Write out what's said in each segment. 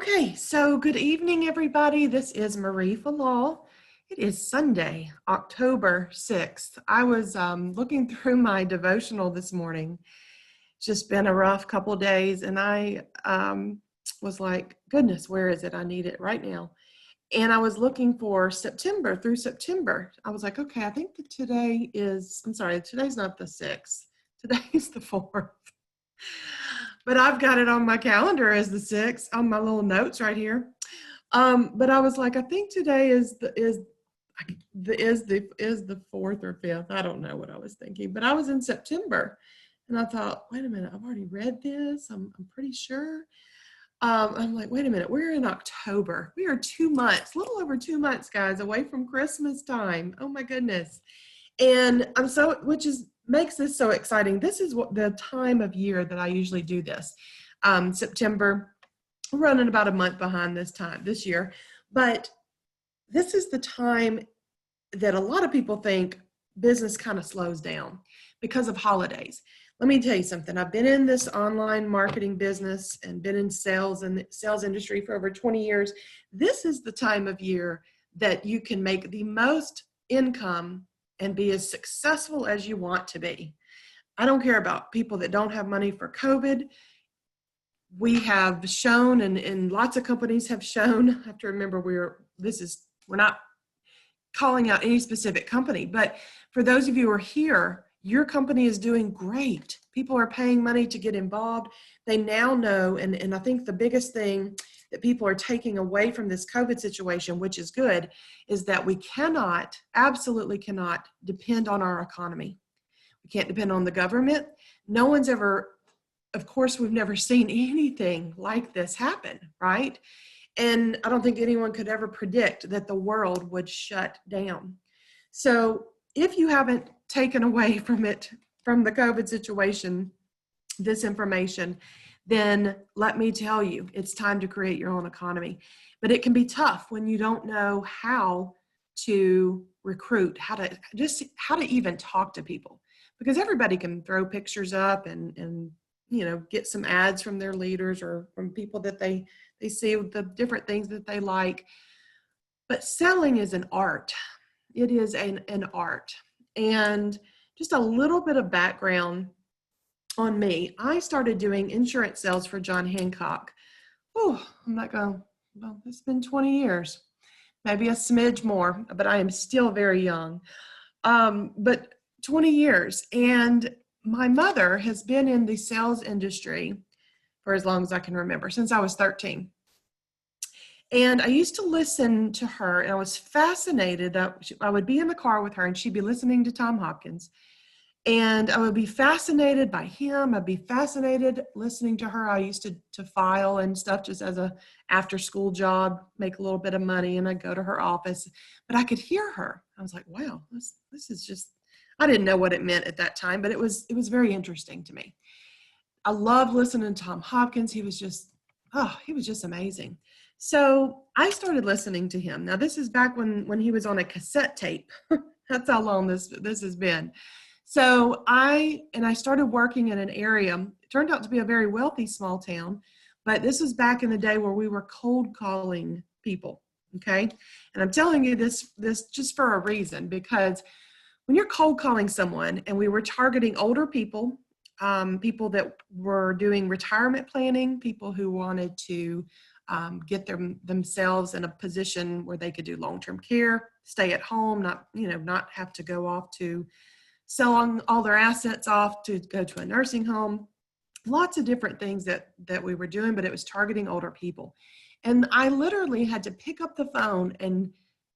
Okay, so good evening, everybody. This is Marie Fallaw. It is Sunday, October 6th. I was looking through my devotional this morning. It's just been a rough couple of days, and I was like, goodness, where is it? I need it right now. And I was looking for September through September. I was like, okay, I think that today is, I'm sorry, today's not the 6th. Today's the 4th. But I've got it on my calendar as the 6th on my little notes right here. But I was like, I think today is the 4th or 5th. I don't know what I was thinking, but I was in September, and I thought, wait a minute, I've already read this. I'm pretty sure. I'm like, wait a minute, we're in October. We are 2 months, a little over 2 months, guys, away from Christmas time. Oh my goodness. And makes this so exciting. This is what the time of year that I usually do this. September, we're running about a month behind this year, but this is the time that a lot of people think business kind of slows down because of holidays. Let me tell you something. I've been in this online marketing business and been in sales and the sales industry for over 20 years. This is the time of year that you can make the most income and be as successful as you want to be. I don't care about people that don't have money for COVID. We have shown, and lots of companies have shown, I have to remember we're not calling out any specific company, but for those of you who are here, your company is doing great. People are paying money to get involved. They now know, and I think the biggest thing that people are taking away from this COVID situation, which is good, is that we absolutely cannot depend on our economy. We can't depend on the government. No one's ever, of course, we've never seen anything like this happen, right? And I don't think anyone could ever predict that the world would shut down. So if you haven't taken away from the COVID situation, this information, then let me tell you, it's time to create your own economy. But it can be tough when you don't know how to recruit, how to even talk to people, because everybody can throw pictures up and get some ads from their leaders or from people that they see the different things that they like. But selling is an art. It is an art. And just a little bit of background on me. I started doing insurance sales for John Hancock. It's been 20 years, maybe a smidge more, but I am still very young. But 20 years. And my mother has been in the sales industry for as long as I can remember, since I was 13. And I used to listen to her, and I was fascinated that I would be in the car with her and she'd be listening to Tom Hopkins. And I would be fascinated by him. I'd be fascinated listening to her. I used to file and stuff just as a after school job, make a little bit of money, and I'd go to her office. But I could hear her. I was like, wow, this is just, I didn't know what it meant at that time, but it was very interesting to me. I loved listening to Tom Hopkins. He was just amazing. So I started listening to him. Now this is back when he was on a cassette tape. That's how long this has been. So I started working in an area. It turned out to be a very wealthy small town, but this was back in the day where we were cold calling people, okay? And I'm telling you this just for a reason, because when you're cold calling someone, and we were targeting older people, people that were doing retirement planning, people who wanted to get themselves in a position where they could do long-term care, stay at home, not have to go off to selling all their assets off to go to a nursing home, lots of different things that we were doing, but it was targeting older people. And I literally had to pick up the phone and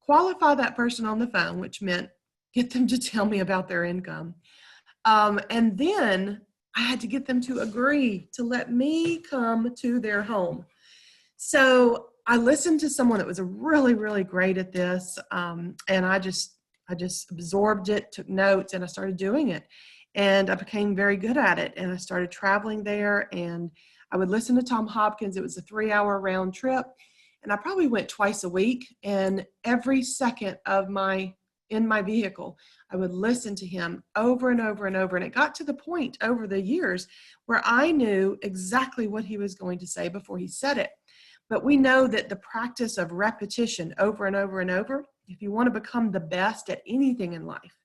qualify that person on the phone, which meant get them to tell me about their income. And then I had to get them to agree to let me come to their home. So I listened to someone that was really, really great at this. And I just absorbed it, took notes, and I started doing it. And I became very good at it. And I started traveling there, and I would listen to Tom Hopkins. It was a 3-hour round trip. And I probably went twice a week. And every second in my vehicle, I would listen to him over and over and over. And it got to the point over the years where I knew exactly what he was going to say before he said it. But we know that the practice of repetition over and over and over, if you want to become the best at anything in life,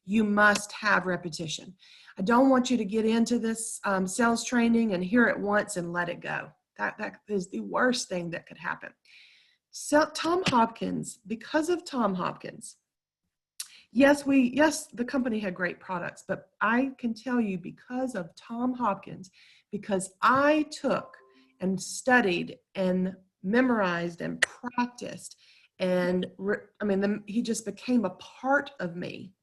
you must have repetition. I don't want you to get into this sales training and hear it once and let it go. That is the worst thing that could happen. So Tom Hopkins, because of Tom Hopkins, yes, the company had great products, but I can tell you because of Tom Hopkins, because I took and studied and memorized and practiced, and he just became a part of me.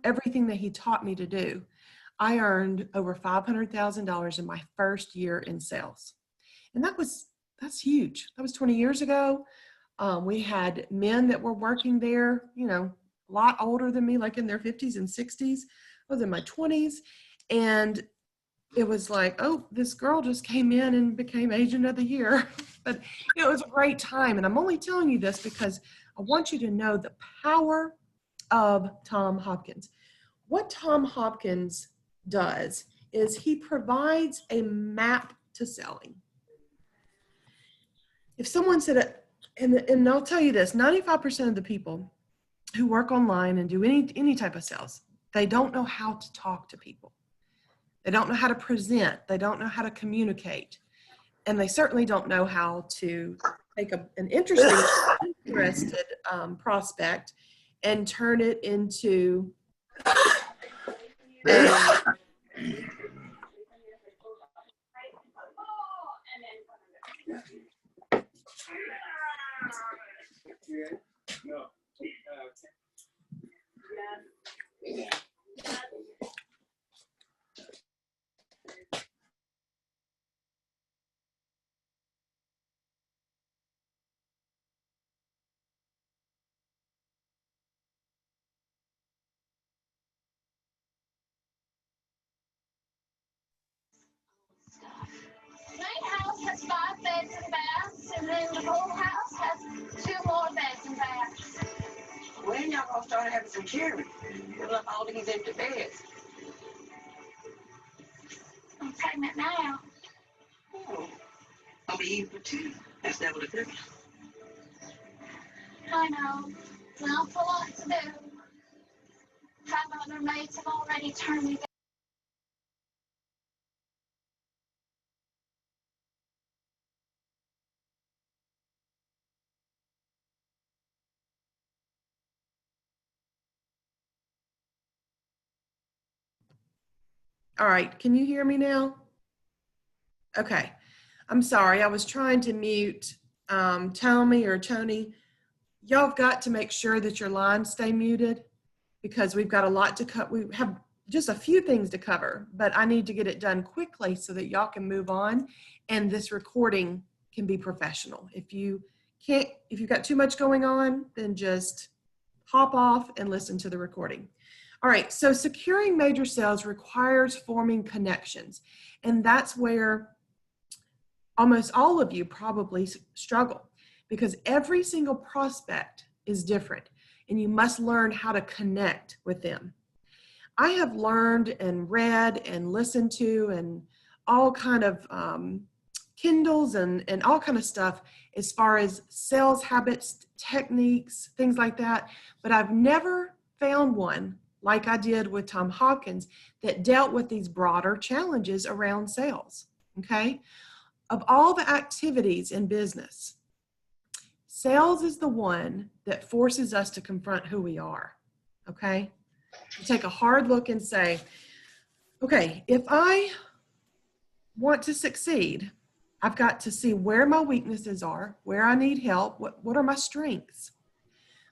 Everything that he taught me to do. I earned over $500,000 in my first year in sales. And that's huge. That was 20 years ago. We had men that were working there, you know, a lot older than me, like in their 50s and 60s. I was in my 20s. And it was like, oh, this girl just came in and became agent of the year. But you know, it was a great time. And I'm only telling you this because I want you to know the power of Tom Hopkins. What Tom Hopkins does is he provides a map to selling. If someone said, and I'll tell you this, 95% of the people who work online and do any type of sales, they don't know how to talk to people. They don't know how to present. They don't know how to communicate. And they certainly don't know how to take an interested prospect and turn it into Main house has 5 beds and baths, and then the whole house has 2 more beds and baths. When y'all gonna start having some cheering? Fill up all these empty beds. I'm pregnant now. Oh, I'll be eating for 2. That's double the cooking. I know. It's an awful lot to do. 5 other maids have already turned me down. All right, can you hear me now? Okay, I'm sorry, I was trying to mute Tommy or Tony. Y'all have got to make sure that your lines stay muted because we've got a lot to cut. We have just a few things to cover, but I need to get it done quickly so that y'all can move on and this recording can be professional. If you've got too much going on, then just hop off and listen to the recording. All right, so securing major sales requires forming connections, and that's where almost all of you probably struggle because every single prospect is different, and you must learn how to connect with them. I have learned and read and listened to and all kind of Kindles and all kind of stuff as far as sales habits, techniques, things like that, but I've never found one like I did with Tom Hopkins that dealt with these broader challenges around sales, okay? Of all the activities in business, sales is the one that forces us to confront who we are, okay? To take a hard look and say, okay, if I want to succeed, I've got to see where my weaknesses are, where I need help, what are my strengths.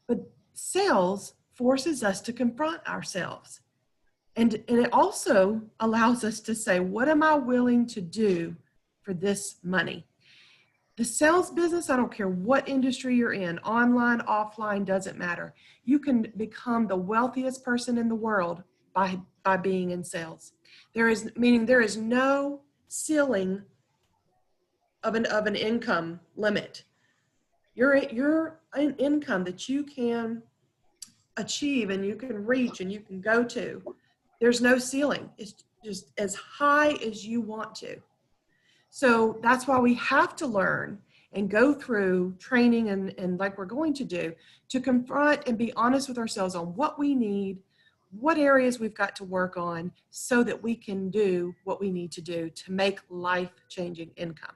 But sales forces us to confront ourselves. And it also allows us to say, what am I willing to do for this money? The sales business, I don't care what industry you're in, online, offline, doesn't matter. You can become the wealthiest person in the world by being in sales. There is no ceiling of an income limit. Your income that you can achieve and you can reach and you can go to, there's no ceiling. It's just as high as you want to. So that's why we have to learn and go through training and like we're going to do, to confront and be honest with ourselves on what we need, what areas we've got to work on so that we can do what we need to do to make life-changing income,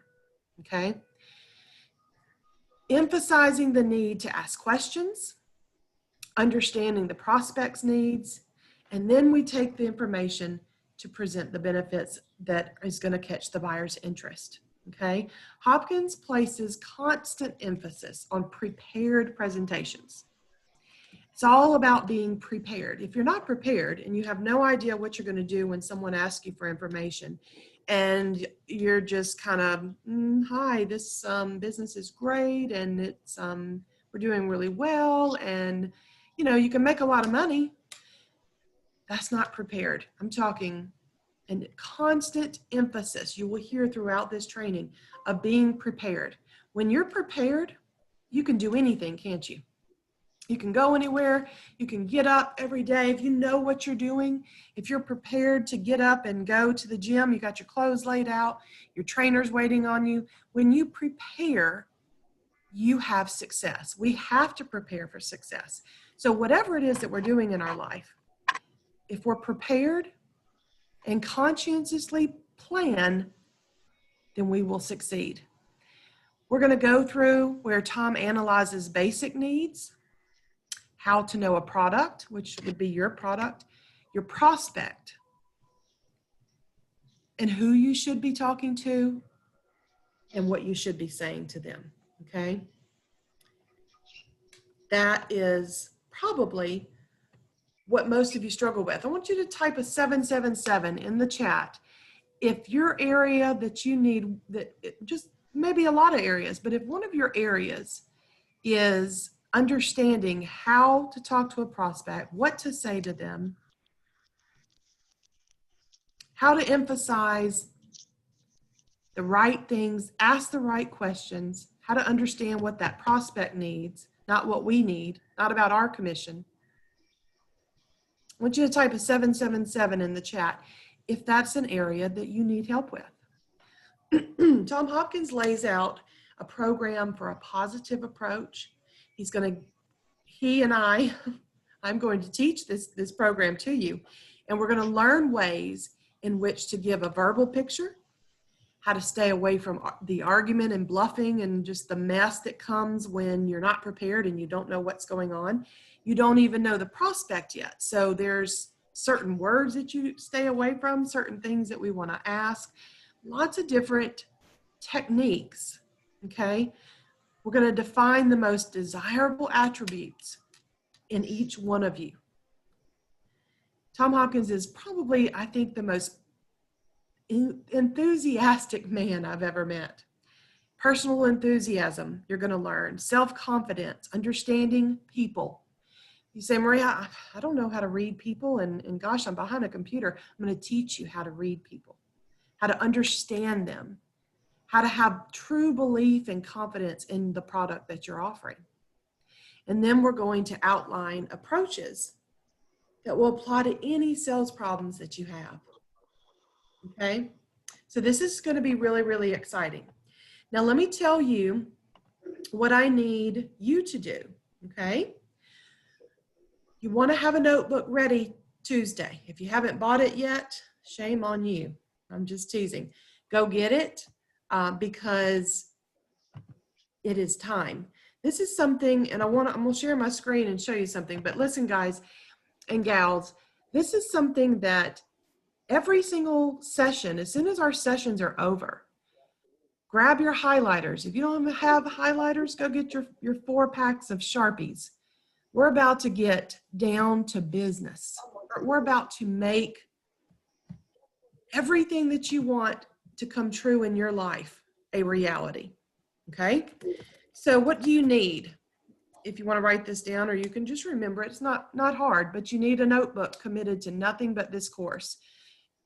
okay? Emphasizing the need to ask questions, understanding the prospect's needs, and then we take the information to present the benefits that is going to catch the buyer's interest, okay? Hopkins places constant emphasis on prepared presentations. It's all about being prepared. If you're not prepared and you have no idea what you're going to do when someone asks you for information and you're just kind of, hi, this business is great and it's we're doing really well and you know you can make a lot of money, that's not prepared. I'm talking a constant emphasis you will hear throughout this training of being prepared. When you're prepared, you can do anything, can't you? You can go anywhere, you can get up every day. If you know what you're doing, if you're prepared to get up and go to the gym, you got your clothes laid out, your trainer's waiting on you. When you prepare, you have success. We have to prepare for success. So whatever it is that we're doing in our life, if we're prepared and conscientiously plan, then we will succeed. We're going to go through where Tom analyzes basic needs, how to know a product, which would be your product, your prospect, and who you should be talking to and what you should be saying to them, okay? That is probably what most of you struggle with. I want you to type a 777 in the chat. If your area that you need, that just maybe a lot of areas, but if one of your areas is understanding how to talk to a prospect, what to say to them, how to emphasize the right things, ask the right questions, how to understand what that prospect needs, not what we need, not about our commission. I want you to type a 777 in the chat if that's an area that you need help with. Tom Hopkins lays out a program for a positive approach. I'm going to teach this program to you, and we're going to learn ways in which to give a verbal picture, how to stay away from the argument and bluffing and just the mess that comes when you're not prepared and you don't know what's going on. You don't even know the prospect yet. So there's certain words that you stay away from, certain things that we want to ask, lots of different techniques, okay? We're going to define the most desirable attributes in each one of you. Tom Hopkins is probably, I think, the most enthusiastic man I've ever met. Personal enthusiasm, you're going to learn. Self-confidence, understanding people. You say, Maria, I don't know how to read people, and gosh, I'm behind a computer. I'm going to teach you how to read people, how to understand them, how to have true belief and confidence in the product that you're offering. And then we're going to outline approaches that will apply to any sales problems that you have. Okay? So this is going to be really, really exciting. Now, let me tell you what I need you to do. Okay? You want to have a notebook ready Tuesday. If you haven't bought it yet, shame on you. I'm just teasing. Go get it. Because it is time. This is something, and I'm going to share my screen and show you something, but listen, guys and gals, this is something that every single session, as soon as our sessions are over, grab your highlighters. If you don't have highlighters, go get your 4 packs of Sharpies. We're about to get down to business. We're about to make everything that you want to come true in your life a reality. Okay? So what do you need? If you want to write this down, or you can just remember it. It's not hard, but you need a notebook committed to nothing but this course.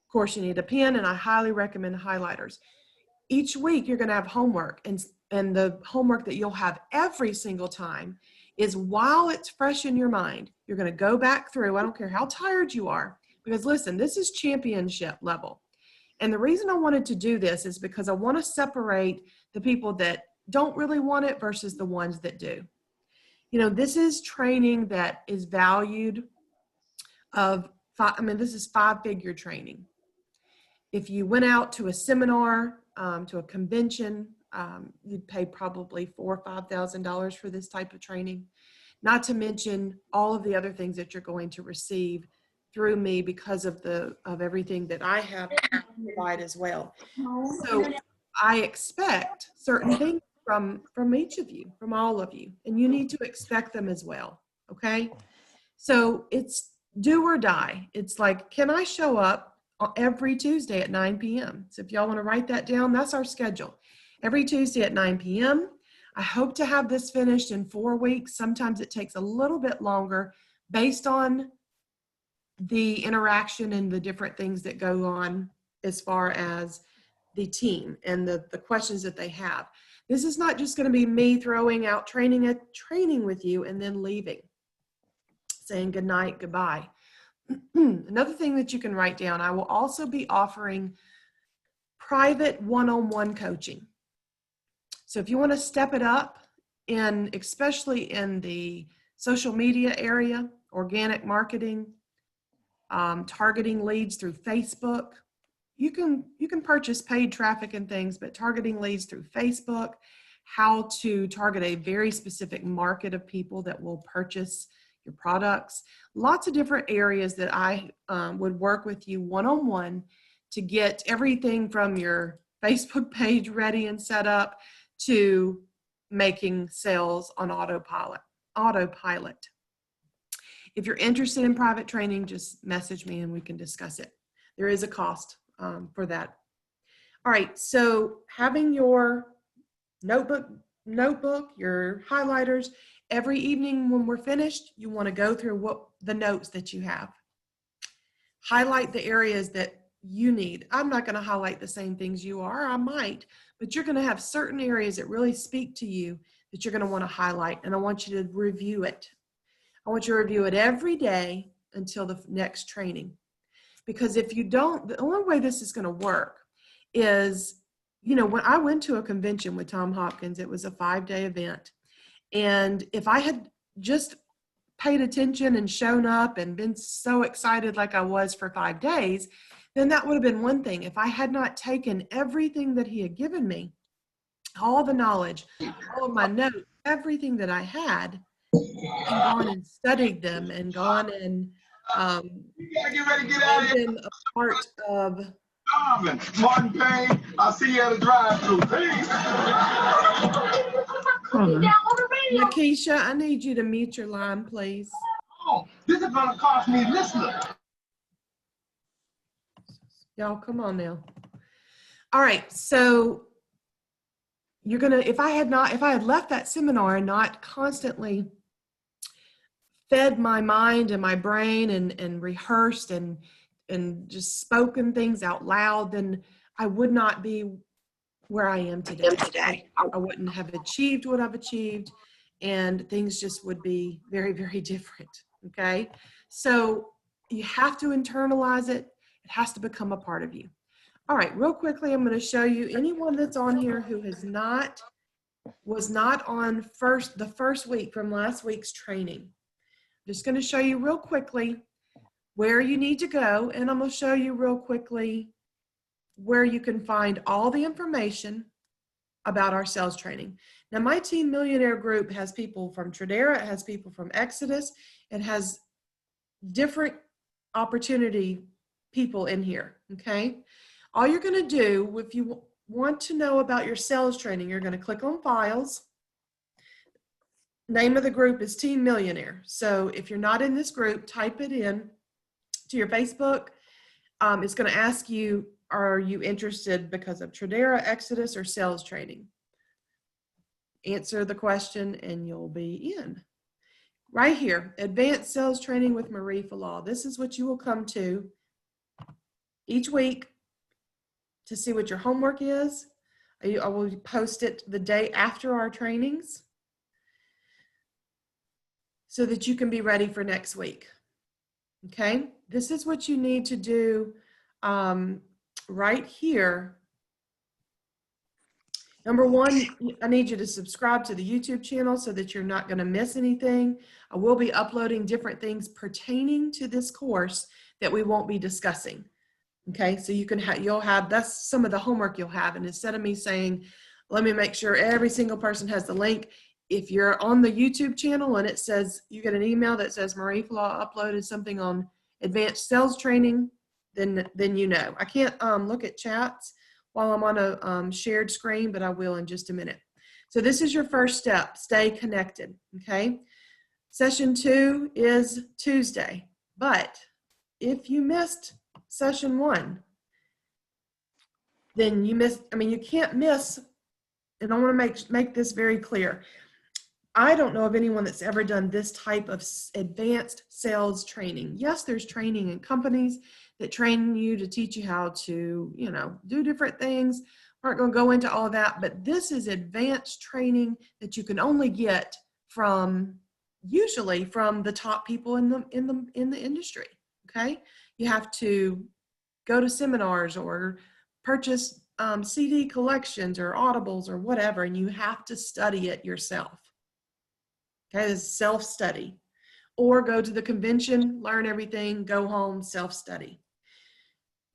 Of course, you need a pen, and I highly recommend highlighters. Each week you're going to have homework, and the homework that you'll have every single time is, while it's fresh in your mind, you're going to go back through. I don't care how tired you are, because listen, this is championship level. And the reason I wanted to do this is because I want to separate the people that don't really want it versus the ones that do. You know, this is training that is valued of, this is 5-figure training. If you went out to a seminar, to a convention, you'd pay probably $4,000 or $5,000 for this type of training. Not to mention all of the other things that you're going to receive through me because of everything that I have to provide as well. So I expect certain things from each of you, from all of you, and you need to expect them as well. Okay, so it's do or die. It's like, can I show up every Tuesday at 9 p.m.? So if y'all want to write that down, that's our schedule. Every Tuesday at 9 p.m. I hope to have this finished in 4 weeks. Sometimes it takes a little bit longer based on the interaction and the different things that go on as far as the team and the questions that they have. This is not just going to be me throwing out training with you and then leaving, saying good night, goodbye. Another thing that you can write down, I will also be offering private one-on-one coaching. So if you want to step it up, especially in the social media area, organic marketing, targeting leads through Facebook, you can purchase paid traffic and things, but targeting leads through Facebook, how to target a very specific market of people that will purchase your products, lots of different areas that I would work with you one-on-one to get everything from your Facebook page ready and set up to making sales on autopilot. If you're interested in private training, just message me and we can discuss it. There is a cost for that. All right, so having your notebook, your highlighters, every evening when we're finished, you want to go through the notes that you have. Highlight the areas that you need. I'm not going to highlight the same things you are, I might, but you're going to have certain areas that really speak to you that you're going to want to highlight, and I want you to review it. I want you to review it every day until the next training. Because if you don't, the only way this is going to work is, you know, when I went to a convention with Tom Hopkins, it was a 5-day event. And if I had just paid attention and shown up and been so excited like I was for 5 days, then that would have been one thing. If I had not taken everything that he had given me, all the knowledge, all of my notes, everything that I had, and gone and studied them and gone and been a part of Martin Payne, I'll see you at the drive-thru. Lakeisha, I need you to mute your line, please. Oh, this is gonna cost me listener. Y'all, come on now. All right, so you're gonna, if I had left that seminar and not constantly fed my mind and my brain and rehearsed and just spoken things out loud, then I would not be where I am today. I wouldn't have achieved what I've achieved, and things just would be very, very different, okay? So you have to internalize it. It has to become a part of you. All right, real quickly, I'm going to show you anyone that's on here who was not on the first week from last week's training. I'm just going to show you real quickly where you need to go, and I'm going to show you real quickly where you can find all the information about our sales training. Now, my Team Millionaire group has people from TRADERA, it has people from EXITUS, it has different opportunity people in here, okay? All you're going to do, if you want to know about your sales training, you're going to click on Files. Name of the group is Team Millionaire. So if you're not in this group, type it in to your Facebook. It's going to ask you, are you interested because of TRADERA, EXITUS, or sales training? Answer the question and you'll be in. Right here, Advanced Sales Training with Marie Fallaw. This is what you will come to each week to see what your homework is. I will post it the day after our trainings so that you can be ready for next week. Okay, this is what you need to do right here Number one, I need you to subscribe to the YouTube channel so that you're not going to miss anything. I will be uploading different things pertaining to this course that we won't be discussing. Okay, so you can you'll have, that's some of the homework you'll have. And instead of me saying, let me make sure every single person has the link, if you're on the YouTube channel and it says, you get an email that says Marie Fallaw uploaded something on advanced sales training, then you know. I can't look at chats while I'm on a shared screen, but I will in just a minute. So this is your first step, stay connected, okay? Session 2 is Tuesday, but if you missed session 1, then you missed, I mean, you can't miss, and I want to make this very clear. I don't know of anyone that's ever done this type of advanced sales training. Yes, there's training in companies that train you to teach you how to, you know, do different things. We're not going to go into all that, but this is advanced training that you can only get from, usually from the top people in the industry. Okay, you have to go to seminars or purchase CD collections or audibles or whatever, and you have to study it yourself. Okay, it's self-study. Or go to the convention, learn everything, go home, self-study.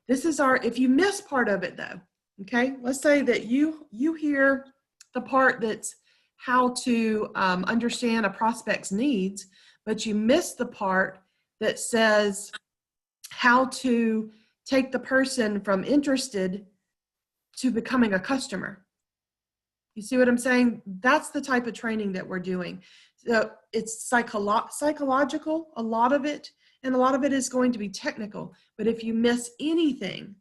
This is our, if you miss part of it though, okay, let's say that you hear the part that's how to understand a prospect's needs, but you miss the part that says how to take the person from interested to becoming a customer. You see what I'm saying? That's the type of training that we're doing. So it's psychological, a lot of it, and a lot of it is going to be technical. But if you miss anything,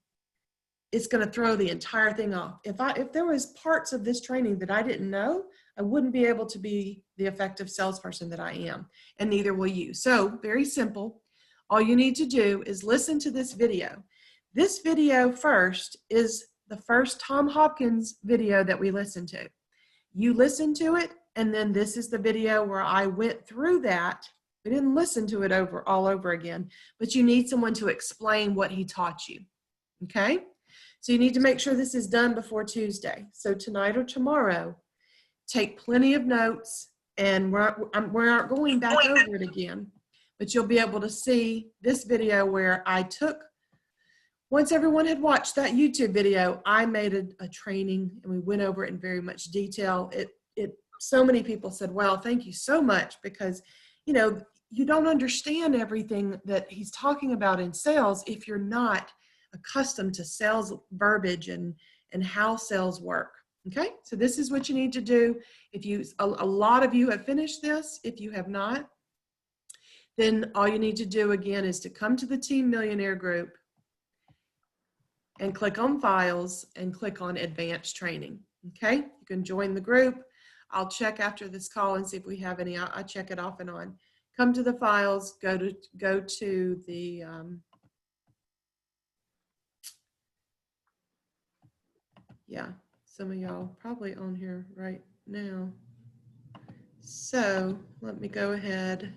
it's going to throw the entire thing off. If there was parts of this training that I didn't know, I wouldn't be able to be the effective salesperson that I am, and neither will you. So very simple. All you need to do is listen to this video. This video first is the first Tom Hopkins video that we listened to. You listen to it, and then this is the video where I went through that. We didn't listen to it all over again, but you need someone to explain what he taught you, okay? So you need to make sure this is done before Tuesday. So tonight or tomorrow, take plenty of notes, and we're not going back over it again, but you'll be able to see this video where I took, once everyone had watched that YouTube video, I made a training and we went over it in very much detail. So many people said, well, thank you so much, because, you know, you don't understand everything that he's talking about in sales if you're not accustomed to sales verbiage and how sales work. Okay, so this is what you need to do. If a lot of you have finished this, if you have not, then all you need to do again is to come to the Team Millionaire group and click on files and click on advanced training. Okay, you can join the group. I'll check after this call and see if we have any. I check it off and on. Come to the files, go to the yeah, some of y'all probably on here right now. So let me go ahead,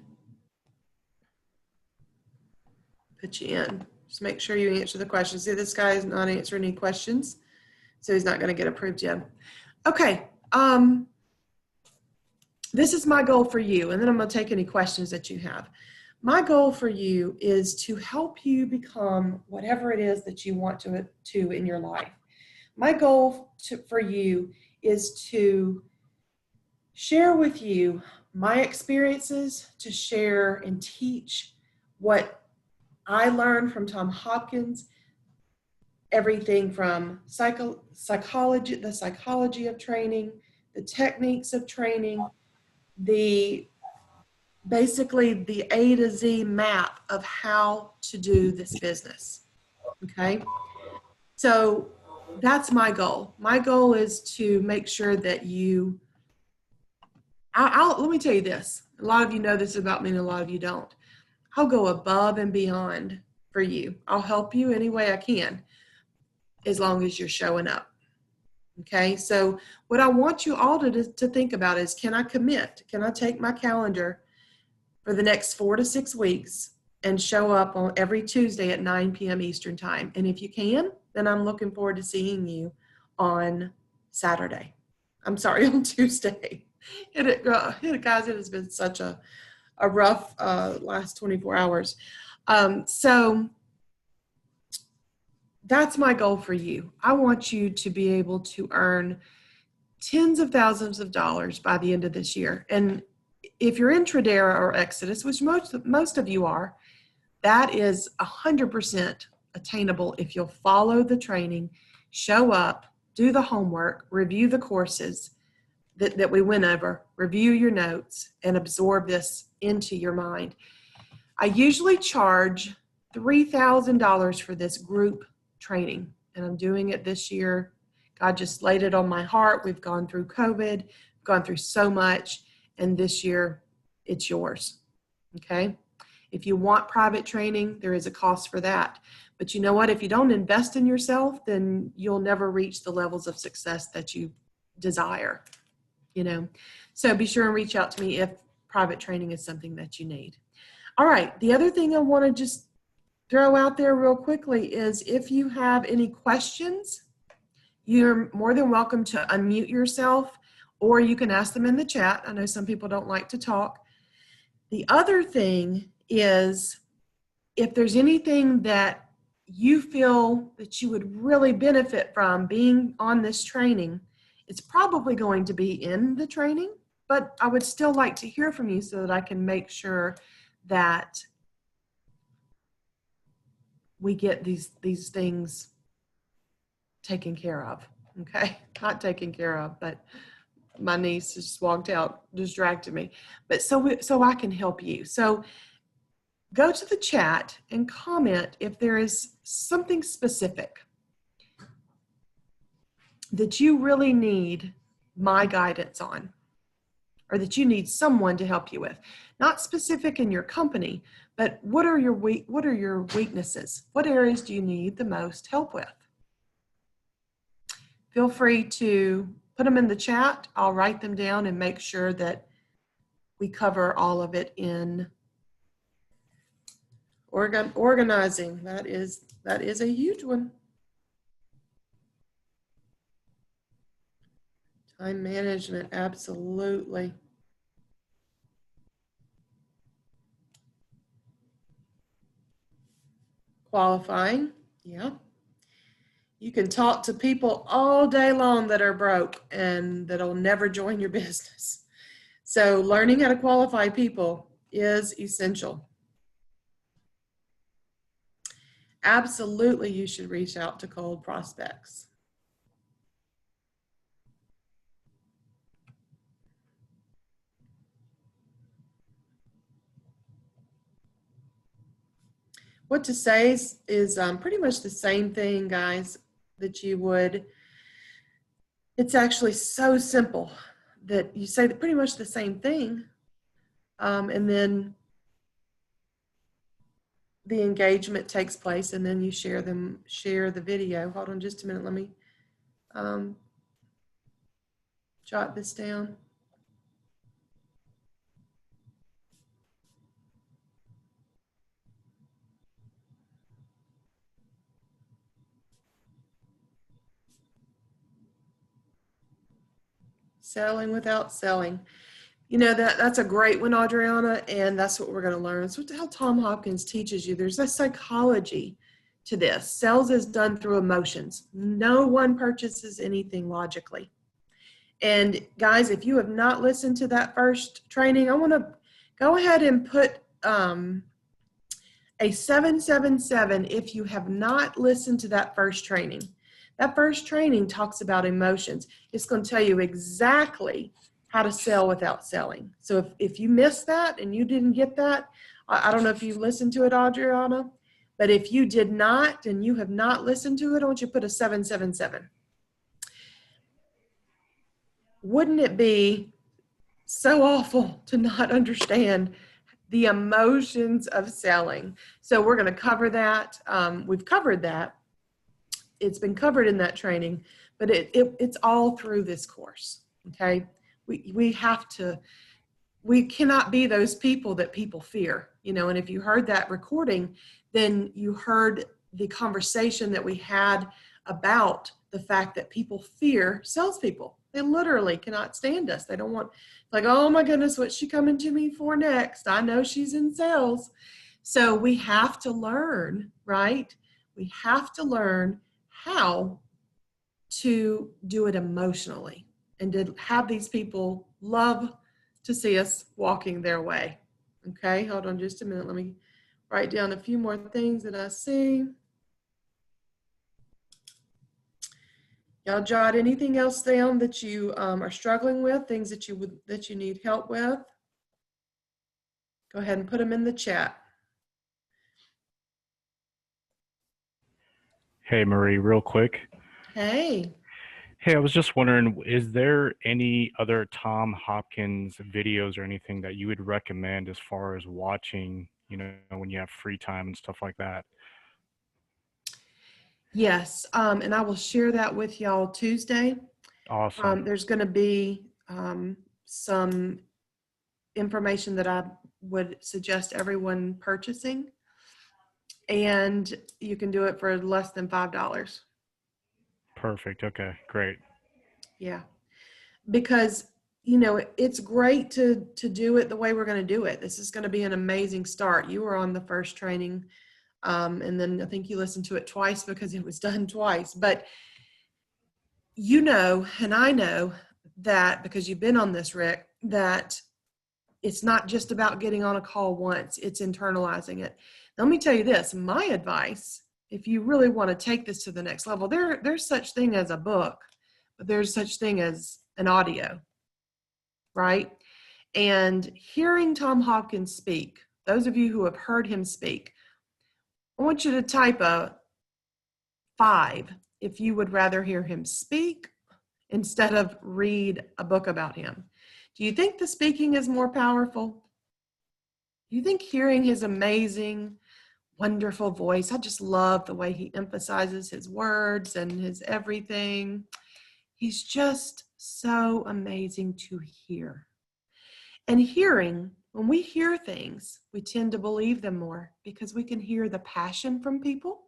put you in. Just make sure you answer the questions. See, this guy is not answering any questions, so he's not going to get approved yet. Okay, this is my goal for you, and then I'm going to take any questions that you have. My goal for you is to help you become whatever it is that you want to in your life. My goal for you is to share with you my experiences, to share and teach what I learned from Tom Hopkins, everything from psychology, the psychology of training, the techniques of training, basically the A to Z map of how to do this business, okay? So that's my goal. My goal is to make sure that you, let me tell you this. A lot of you know this about me and a lot of you don't. I'll go above and beyond for you. I'll help you any way I can, as long as you're showing up. Okay, so what I want you all to think about is, can I commit? Can I take my calendar for the next 4 to 6 weeks and show up on every Tuesday at 9 p.m. Eastern time? And if you can, then I'm looking forward to seeing you on Saturday. I'm sorry, on Tuesday. Guys, it has been such a rough last 24 hours. So that's my goal for you. I want you to be able to earn tens of thousands of dollars by the end of this year. And if you're in TRADERA or EXITUS, which most of you are, that is 100% attainable if you'll follow the training, show up, do the homework, review the courses that we went over, review your notes, and absorb this into your mind. I usually charge $3,000 for this group training, and I'm doing it this year. God just laid it on my heart. We've gone through COVID, gone through so much, and this year it's yours, okay? If you want private training, there is a cost for that. But you know what? If you don't invest in yourself, then you'll never reach the levels of success that you desire, you know? So be sure and reach out to me if private training is something that you need. All right, the other thing I want to just throw out there real quickly is if you have any questions, you're more than welcome to unmute yourself, or you can ask them in the chat. I know some people don't like to talk. The other thing is, if there's anything that you feel that you would really benefit from being on this training, it's probably going to be in the training, but I would still like to hear from you so that I can make sure that we get these things taken care of, okay? Not taken care of, but my niece just walked out, distracted me. But so I can help you. So go to the chat and comment if there is something specific that you really need my guidance on, or that you need someone to help you with. Not specific in your company, but what are your weaknesses? What areas do you need the most help with? Feel free to put them in the chat. I'll write them down and make sure that we cover all of it in organizing. That is a huge one. Time management, absolutely. Qualifying, yeah. You can talk to people all day long that are broke and that'll never join your business. So learning how to qualify people is essential. Absolutely, you should reach out to cold prospects. What to say is pretty much the same thing, guys, that you would. It's actually so simple that you say pretty much the same thing, and then the engagement takes place, and then you share the video. Hold on just a minute. Let me jot this down. Selling without selling. You know, that's a great one, Adriana, and that's what we're going to learn. It's what how Tom Hopkins teaches you. There's a psychology to this. Sales is done through emotions. No one purchases anything logically. And guys, if you have not listened to that first training, I want to go ahead and put a 777 if you have not listened to that first training. That first training talks about emotions. It's going to tell you exactly how to sell without selling. So if you missed that and you didn't get that, I don't know if you listened to it, Adriana, but if you did not and you have not listened to it, I want you to put a 777. Wouldn't it be so awful to not understand the emotions of selling? So we're going to cover that. We've covered that. It's been covered in that training, but it's all through this course, okay? We cannot be those people that people fear, you know, and if you heard that recording, then you heard the conversation that we had about the fact that people fear salespeople. They literally cannot stand us. They don't want, like, oh my goodness, what's she coming to me for next? I know she's in sales. So we have to learn, right? We have to learn how to do it emotionally and to have these people love to see us walking their way. Okay, hold on just a minute. Let me write down a few more things that I see. Y'all jot anything else down that you are struggling with, things that you need help with? Go ahead and put them in the chat. Hey, Marie, real quick. Hey. Hey, I was just wondering, is there any other Tom Hopkins videos or anything that you would recommend as far as watching, you know, when you have free time and stuff like that? Yes, and I will share that with y'all Tuesday. Awesome. There's going to be some information that I would suggest everyone purchasing, and you can do it for less than $5. Perfect. Okay, great. Yeah, because you know it's great to do it the way we're going to do it. This is going to be an amazing start. You were on the first training, and then I think you listened to it twice because it was done twice. But you know, and I know that because you've been on this, Rick, that it's not just about getting on a call once, it's internalizing it. Now, let me tell you this, my advice, if you really want to take this to the next level, there's such thing as a book, but there's such thing as an audio, right? And hearing Tom Hopkins speak, those of you who have heard him speak, I want you to type a 5 if you would rather hear him speak instead of read a book about him. Do you think the speaking is more powerful? Do you think hearing his amazing, wonderful voice, I just love the way he emphasizes his words and his everything. He's just so amazing to hear. And hearing, when we hear things, we tend to believe them more because we can hear the passion from people.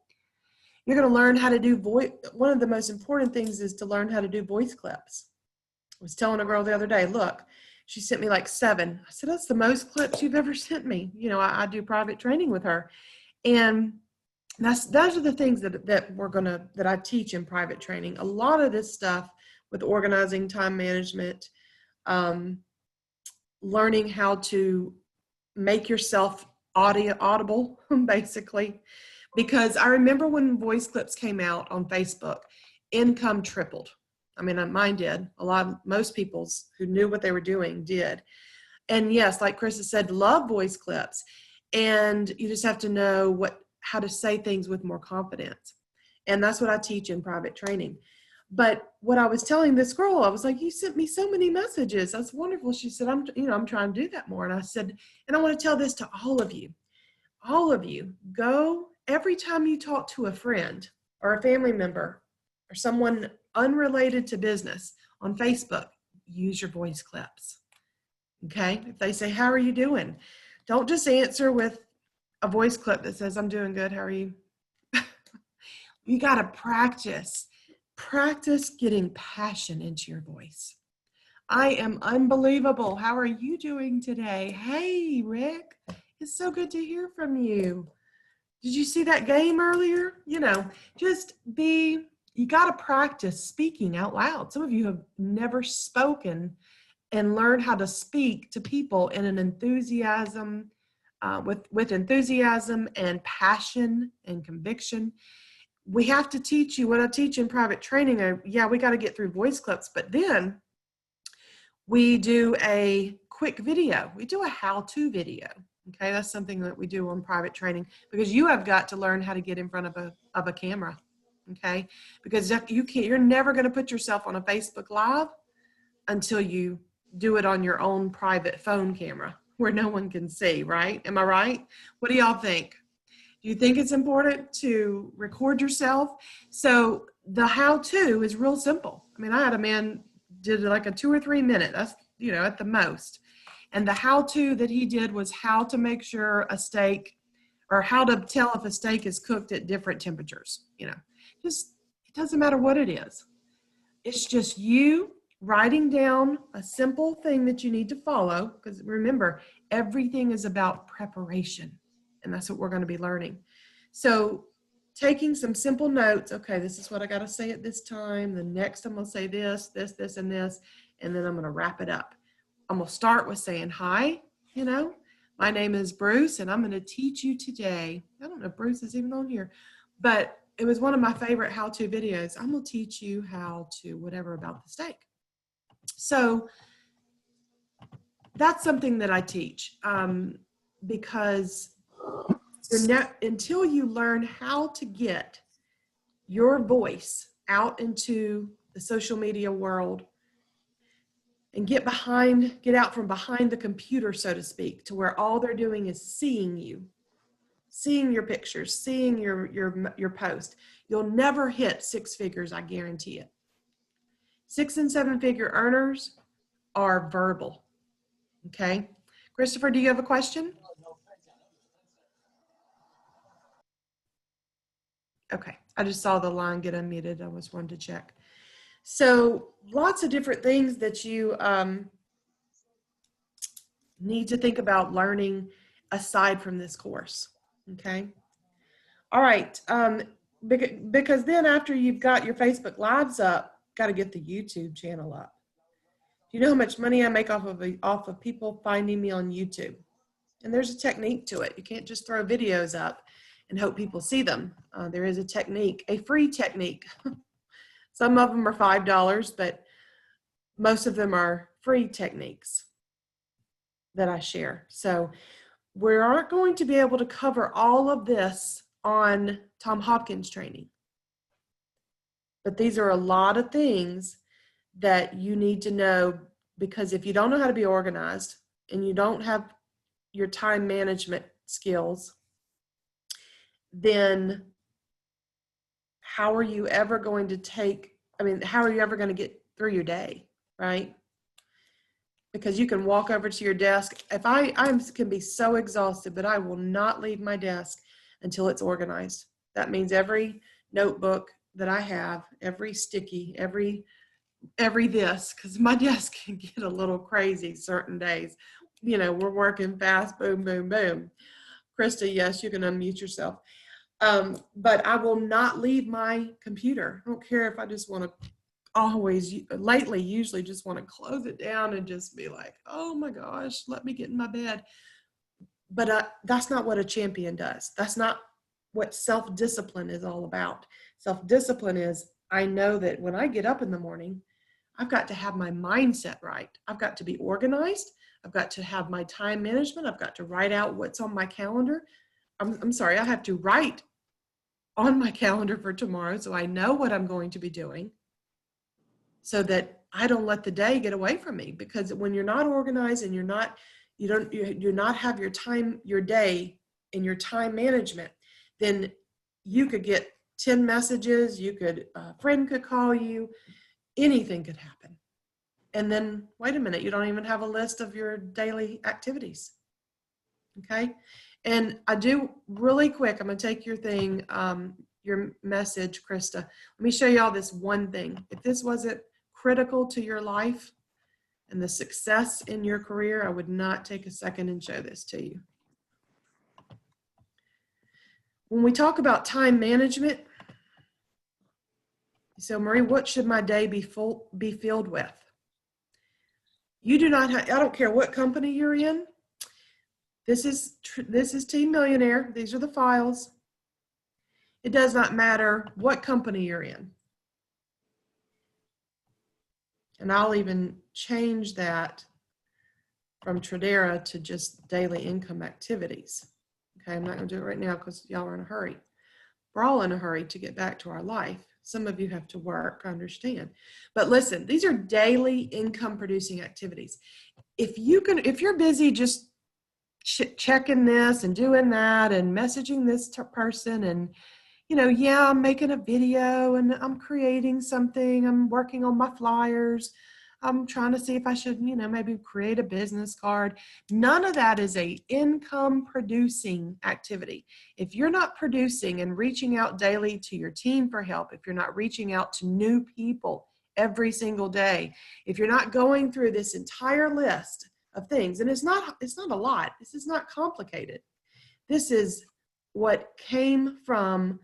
You're going to learn how to do voice. One of the most important things is to learn how to do voice clips. I was telling a girl the other day, look, she sent me like 7. I said, that's the most clips you've ever sent me. You know, I do private training with her. And those are the things that I teach in private training. A lot of this stuff with organizing, time management, learning how to make yourself audible, basically. Because I remember when voice clips came out on Facebook, income tripled. I mean, mine did. Most people's who knew what they were doing did. And yes, like Chris has said, love voice clips. And you just have to know how to say things with more confidence. And that's what I teach in private training. But what I was telling this girl, I was like, you sent me so many messages. That's wonderful. She said, I'm trying to do that more. And I said, and I want to tell this to all of you, go every time you talk to a friend or a family member or someone unrelated to business on Facebook, use your voice clips. Okay. If they say, how are you doing? Don't just answer with a voice clip that says, I'm doing good. How are you? You got to practice getting passion into your voice. I am unbelievable. How are you doing today? Hey, Rick, it's so good to hear from you. Did you see that game earlier? You know, you got to practice speaking out loud. Some of you have never spoken and learned how to speak to people in an enthusiasm, with enthusiasm and passion and conviction. We have to teach you what I teach in private training. Yeah, we got to get through voice clips, but then we do a quick video. We do a how-to video. Okay, that's something that we do on private training because you have got to learn how to get in front of a camera. Okay, because you're never going to put yourself on a Facebook Live until you do it on your own private phone camera where no one can see, right? Am I right? What do y'all think? Do you think it's important to record yourself? So the how-to is real simple. I mean, I had a man did like a 2 or 3 minute, that's, you know, at the most. And the how-to that he did was how to make sure a steak, or how to tell if a steak is cooked at different temperatures. You know, it doesn't matter what it is. It's just you writing down a simple thing that you need to follow, because remember, everything is about preparation, and that's what we're going to be learning. So taking some simple notes, okay, this is what I got to say at this time. The next I'm going to say this, this, this, and this, and then I'm going to wrap it up. I'm going to start with saying, hi, you know, my name is Bruce, and I'm going to teach you today. I don't know if Bruce is even on here, but it was one of my favorite how-to videos. I'm going to teach you how to whatever about the steak. So that's something that I teach because until you learn how to get your voice out into the social media world and get out from behind the computer, so to speak, to where all they're doing is seeing you, seeing your pictures, seeing your post, you'll never hit 6 figures, I guarantee it. 6- and 7-figure earners are verbal, okay? Christopher, do you have a question? Okay, I just saw the line get unmuted. I was wanting to check. So lots of different things that you need to think about learning aside from this course, okay? All right, because then after you've got your Facebook Lives up, got to get the YouTube channel up. Do you know how much money I make off of people finding me on YouTube? And there's a technique to it. You can't just throw videos up and hope people see them. There is a technique, a free technique. Some of them are $5, but most of them are free techniques that I share. So we aren't going to be able to cover all of this on Tom Hopkins training. But these are a lot of things that you need to know, because if you don't know how to be organized and you don't have your time management skills, then how are you ever going to how are you ever going to get through your day, right? Because you can walk over to your desk. If I can be so exhausted, but I will not leave my desk until it's organized. That means every notebook that I have, every sticky, every this, because my desk can get a little crazy certain days. You know, we're working fast, boom, boom, boom. Krista, yes, you can unmute yourself. But I will not leave my computer. I don't care if I just want to usually just want to close it down and just be like, oh my gosh, let me get in my bed. But that's not what a champion does. That's not what self-discipline is all about. Self-discipline is, I know that when I get up in the morning, I've got to have my mindset right. I've got to be organized. I've got to have my time management. I've got to write out what's on my calendar. I'm sorry, I have to write on my calendar for tomorrow so I know what I'm going to be doing, so that I don't let the day get away from me. Because when you're not organized and you're not have your day and your time management, then you could get 10 messages, a friend could call you, anything could happen. And then, wait a minute, you don't even have a list of your daily activities. Okay? And I do really quick, I'm gonna take your thing, your message, Krista. Let me show y'all this one thing. If this wasn't critical to your life and the success in your career, I would not take a second and show this to you. When we talk about time management, so Marie, what should my day be filled with? You do not have, I don't care what company you're in. This is Team Millionaire. These are the files. It does not matter what company you're in. And I'll even change that from Tradera to just daily income activities. Okay, I'm not going to do it right now because y'all are in a hurry. We're all in a hurry to get back to our life. Some of you have to work, I understand. But listen, these are daily income producing activities. If you're busy just checking this and doing that and messaging this person and, you know, yeah, I'm making a video and I'm creating something, I'm working on my flyers, I'm trying to see if I should, you know, maybe create a business card. None of that is a income producing activity. If you're not producing and reaching out daily to your team for help, if you're not reaching out to new people every single day. If you're not going through this entire list of things, and it's not a lot. This is not complicated. This is what came from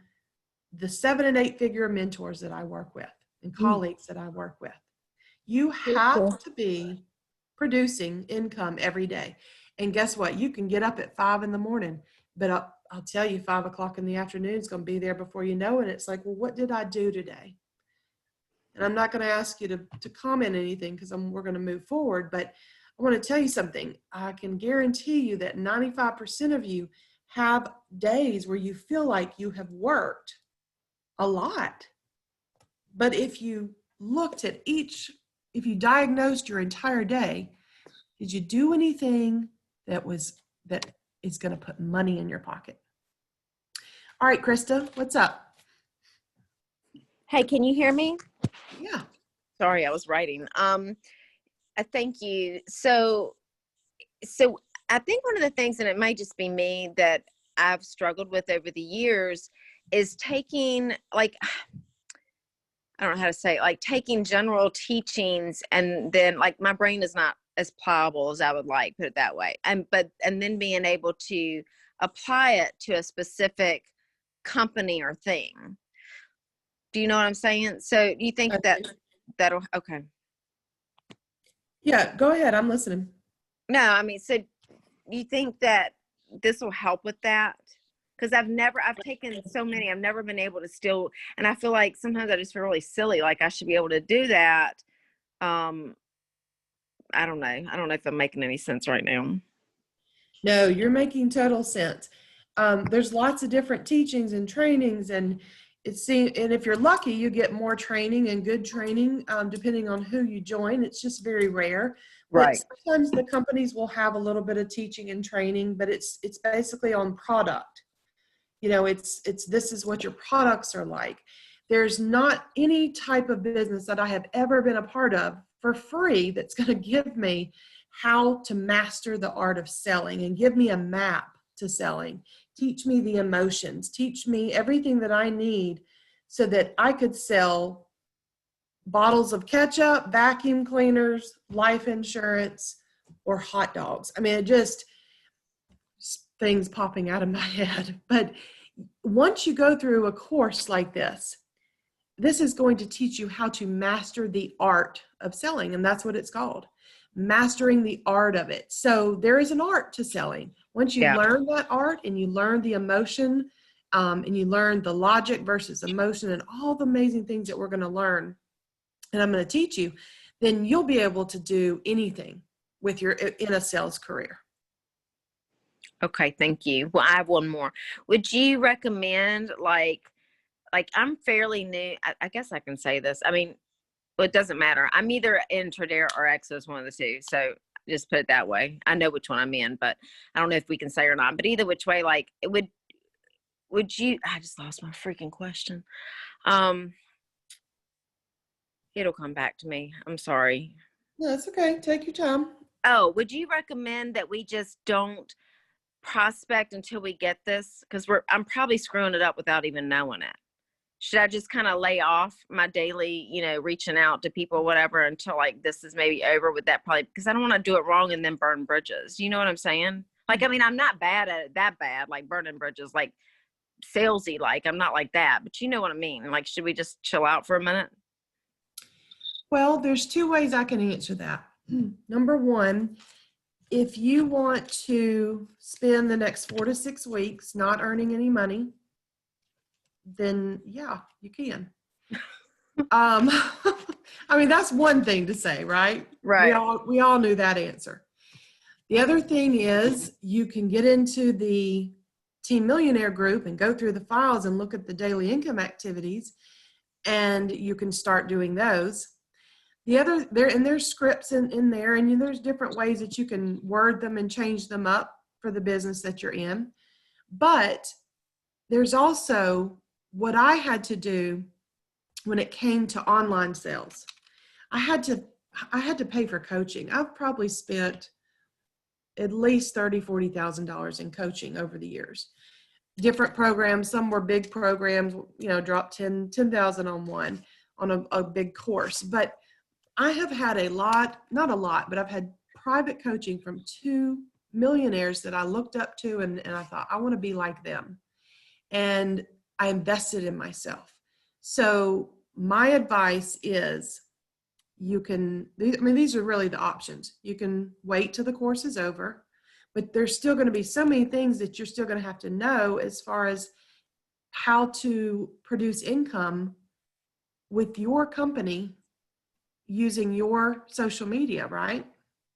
the 7 and 8 figure mentors that I work with and colleagues that I work with. You have to be producing income every day. And guess what? You can get up at 5 in the morning, but I'll tell you, 5 o'clock in the afternoon is going to be there before you know it. It's like, well, what did I do today? And I'm not going to ask you to comment anything because we're going to move forward, but I want to tell you something. I can guarantee you that 95% of you have days where you feel like you have worked a lot. But if you looked at if you diagnosed your entire day, did you do anything that is going to put money in your pocket? All right, Krista, what's up? Hey, can you hear me? Yeah. Sorry, I was writing. Thank you. So I think one of the things, and it may just be me, that I've struggled with over the years is taking, like, I don't know how to say it, like taking general teachings and then, like, my brain is not as pliable as I would like, put it that way. And then being able to apply it to a specific company or thing. Do you know what I'm saying? So do you think that'll, okay. Yeah, go ahead. I'm listening. No, I mean, so you think that this will help with that? Because I've taken so many, I've never been able to still, and I feel like sometimes I just feel really silly, like I should be able to do that. I don't know. I don't know if I'm making any sense right now. No, you're making total sense. There's lots of different teachings and trainings, and if you're lucky, you get more training and good training, depending on who you join. It's just very rare. Right. But sometimes the companies will have a little bit of teaching and training, but it's basically on product. You know, this is what your products are like. There's not any type of business that I have ever been a part of for free that's going to give me how to master the art of selling and give me a map to selling. Teach me the emotions. Teach me everything that I need so that I could sell bottles of ketchup, vacuum cleaners, life insurance, or hot dogs. I mean, things popping out of my head. But once you go through a course like this is going to teach you how to master the art of selling. And that's what it's called, mastering the art of it. So there is an art to selling. Once you learn that art and you learn the emotion and you learn the logic versus emotion and all the amazing things that we're going to learn, and I'm going to teach you, then you'll be able to do anything in a sales career. Okay, thank you. Well, I have one more. Would you recommend, like I'm fairly new, I guess I can say this. I mean, well, it doesn't matter. I'm either in TRADERA or EXITUS, one of the two. So just put it that way. I know which one I'm in, but I don't know if we can say or not. But either which way, like, would you, I just lost my freaking question. It'll come back to me. I'm sorry. No, that's okay. Take your time. Oh, would you recommend that we just don't prospect until we get this? Because I'm probably screwing it up without even knowing it. Should I just kind of lay off my daily, reaching out to people or whatever until, like, this is maybe over with that? Probably because I don't want to do it wrong and then burn bridges. You know what I'm saying? Like, I mean, I'm not bad at it, that bad, like burning bridges, like salesy, like I'm not like that, but you know what I mean? Like, should we just chill out for a minute? Well, there's two ways I can answer that. Number one, if you want to spend the next 4 to 6 weeks not earning any money, then yeah, you can. I mean, that's one thing to say, right? Right. We all knew that answer. The other thing is you can get into the Team Millionaire group and go through the files and look at the daily income activities, and you can start doing those. There's scripts in there, and there's different ways that you can word them and change them up for the business that you're in. But there's also what I had to do when it came to online sales. I had to pay for coaching. I've probably spent at least $30,000, $40,000 in coaching over the years. Different programs, some were big programs, dropped $10,000 on one. on a big course. But I have had a lot, not a lot, but I've had private coaching from 2 millionaires that I looked up to, and I thought, I want to be like them. And I invested in myself. So my advice is you can, I mean, these are really the options. You can wait till the course is over, but there's still going to be so many things that you're still going to have to know as far as how to produce income with your company using your social media, right?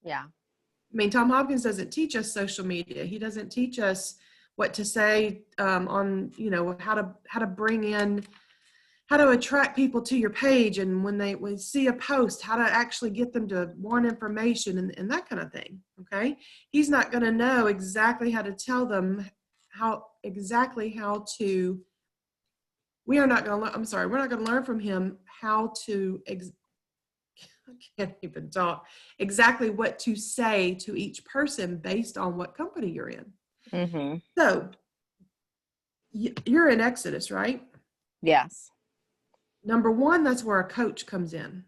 Yeah. I mean, Tom Hopkins doesn't teach us social media. He doesn't teach us what to say on, you know, how to bring in, how to attract people to your page, and when they see a post, how to actually get them to want information and that kind of thing. Okay, he's not going to know exactly how to tell them how to. We are not going to. I'm sorry, we're not going to learn from him how to. I can't even talk. Exactly what to say to each person based on what company you're in. Mm-hmm. So you're in Exodus, right? Yes. Number one, that's where a coach comes in.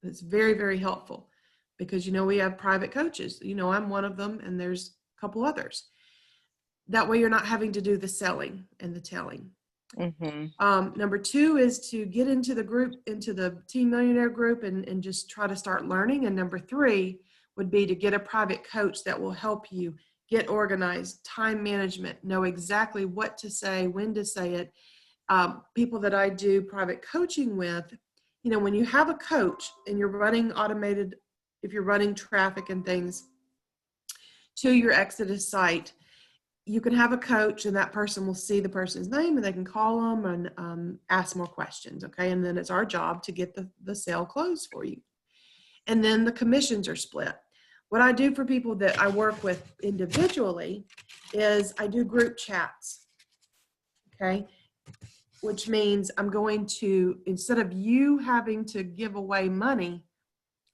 It's very, very helpful because, you know, we have private coaches. You know, I'm one of them, and there's a couple others. That way you're not having to do the selling and the telling. Mm-hmm. Number two is to get into the group, into the Team Millionaire group, and just try to start learning. And number three would be to get a private coach that will help you get organized, time management, know exactly what to say, when to say it. People that I do private coaching with, you know, when you have a coach and you're running automated, if you're running traffic and things to your Exodus site, you can have a coach and that person will see the person's name and they can call them and ask more questions. Okay. And then it's our job to get the sale closed for you. And then the commissions are split. What I do for people that I work with individually is I do group chats. Okay. Which means I'm going to, instead of you having to give away money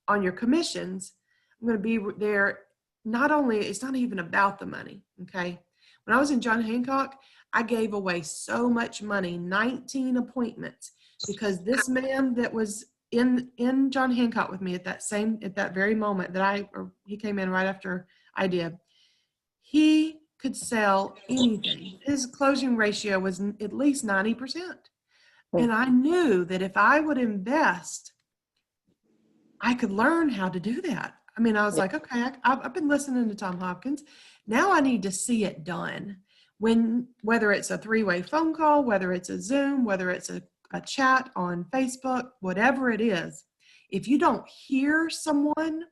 on your commissions, I'm going to be there. Not only, it's not even about the money. Okay. When I was in John Hancock, I gave away so much money, 19 appointments, because this man that was in John Hancock with me at that very moment that he came in right after I did, he could sell anything. His closing ratio was at least 90%. And I knew that if I would invest, I could learn how to do that. I mean, I was like, okay, I've been listening to Tom Hopkins. Now I need to see it done. Whether it's a 3-way phone call, whether it's a Zoom, whether it's a chat on Facebook, whatever it is, if you don't hear someone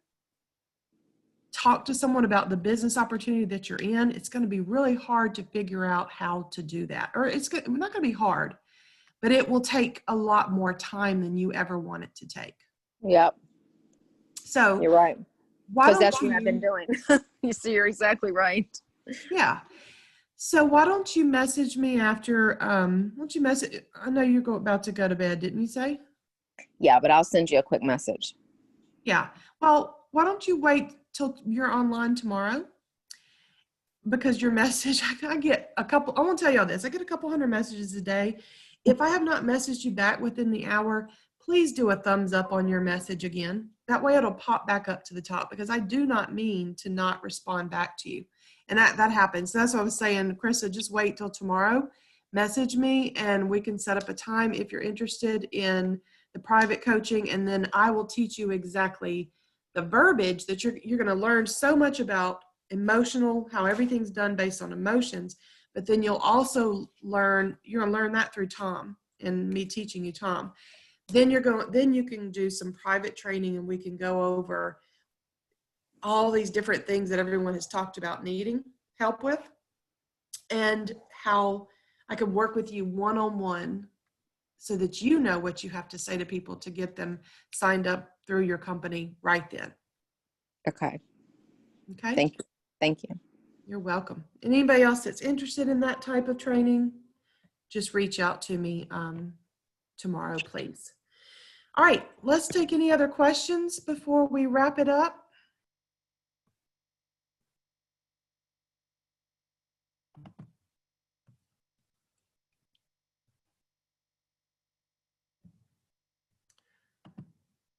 talk to someone about the business opportunity that you're in, it's going to be really hard to figure out how to do that. Or it's not going to be hard, but it will take a lot more time than you ever want it to take. Yep. So you're right. Why Because don't that's what I've been doing. You see, you're exactly right. Yeah. So why don't you message me after, why don't you message, I know you're about to go to bed, didn't you say? Yeah, but I'll send you a quick message. Yeah. Well, why don't you wait till you're online tomorrow? Because your message, I get I want to tell y'all this, I get a couple hundred messages a day. If I have not messaged you back within the hour, please do a thumbs up on your message again. That way it'll pop back up to the top, because I do not mean to not respond back to you. And that happens. So that's what I was saying, Krista, just wait till tomorrow. Message me and we can set up a time if you're interested in the private coaching, and then I will teach you exactly the verbiage that you're going to learn so much about emotional, how everything's done based on emotions, but then you're going to learn that through Tom and me teaching you Tom. Then you can do some private training and we can go over all these different things that everyone has talked about needing help with, and how I can work with you one-on-one so that you know what you have to say to people to get them signed up through your company right then. Okay. Okay. Thank you. Thank you. You're welcome. And anybody else that's interested in that type of training, just reach out to me tomorrow, please. All right, let's take any other questions before we wrap it up.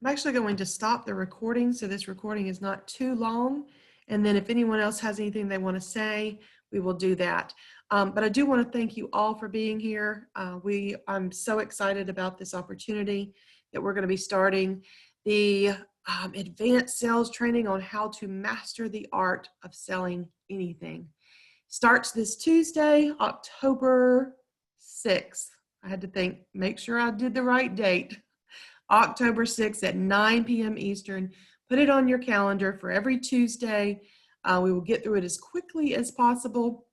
I'm actually going to stop the recording so this recording is not too long. And then if anyone else has anything they want to say, we will do that. But I do want to thank you all for being here. I'm so excited about this opportunity that we're going to be starting the advanced sales training on how to master the art of selling anything. Starts this Tuesday, October 6th. I had to think, make sure I did the right date. October 6th at 9 p.m. Eastern. Put it on your calendar for every Tuesday. We will get through it as quickly as possible.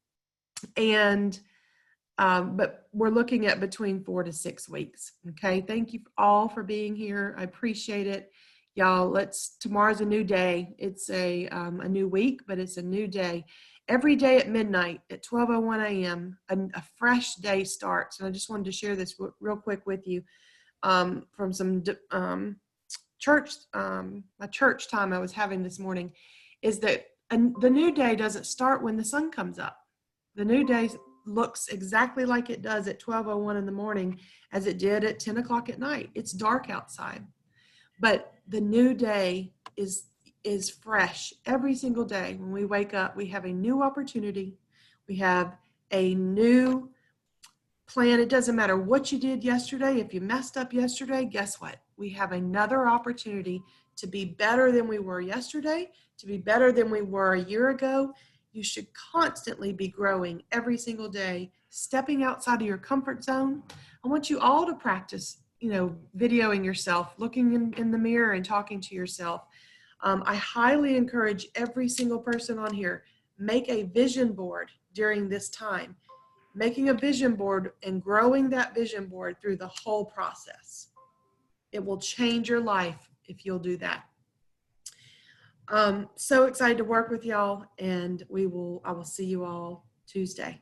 And but we're looking at between 4 to 6 weeks. Okay, thank you all for being here. I appreciate it. Y'all, tomorrow's a new day. It's a new week, but it's a new day. Every day at midnight at 12:01 a.m., a fresh day starts. And I just wanted to share this real quick with you from some church time I was having this morning, is that the new day doesn't start when the sun comes up. The new day looks exactly like it does at 12:01 in the morning as it did at 10 o'clock at night. It's dark outside, but the new day is fresh every single day. When we wake up, we have a new opportunity. We have a new plan. It doesn't matter what you did yesterday. If you messed up yesterday, guess what? We have another opportunity to be better than we were yesterday, to be better than we were a year ago. You should constantly be growing every single day, stepping outside of your comfort zone. I want you all to practice, videoing yourself, looking in the mirror and talking to yourself. I highly encourage every single person on here, make a vision board during this time. Making a vision board and growing that vision board through the whole process. It will change your life if you'll do that. So excited to work with y'all, and I will see you all Tuesday.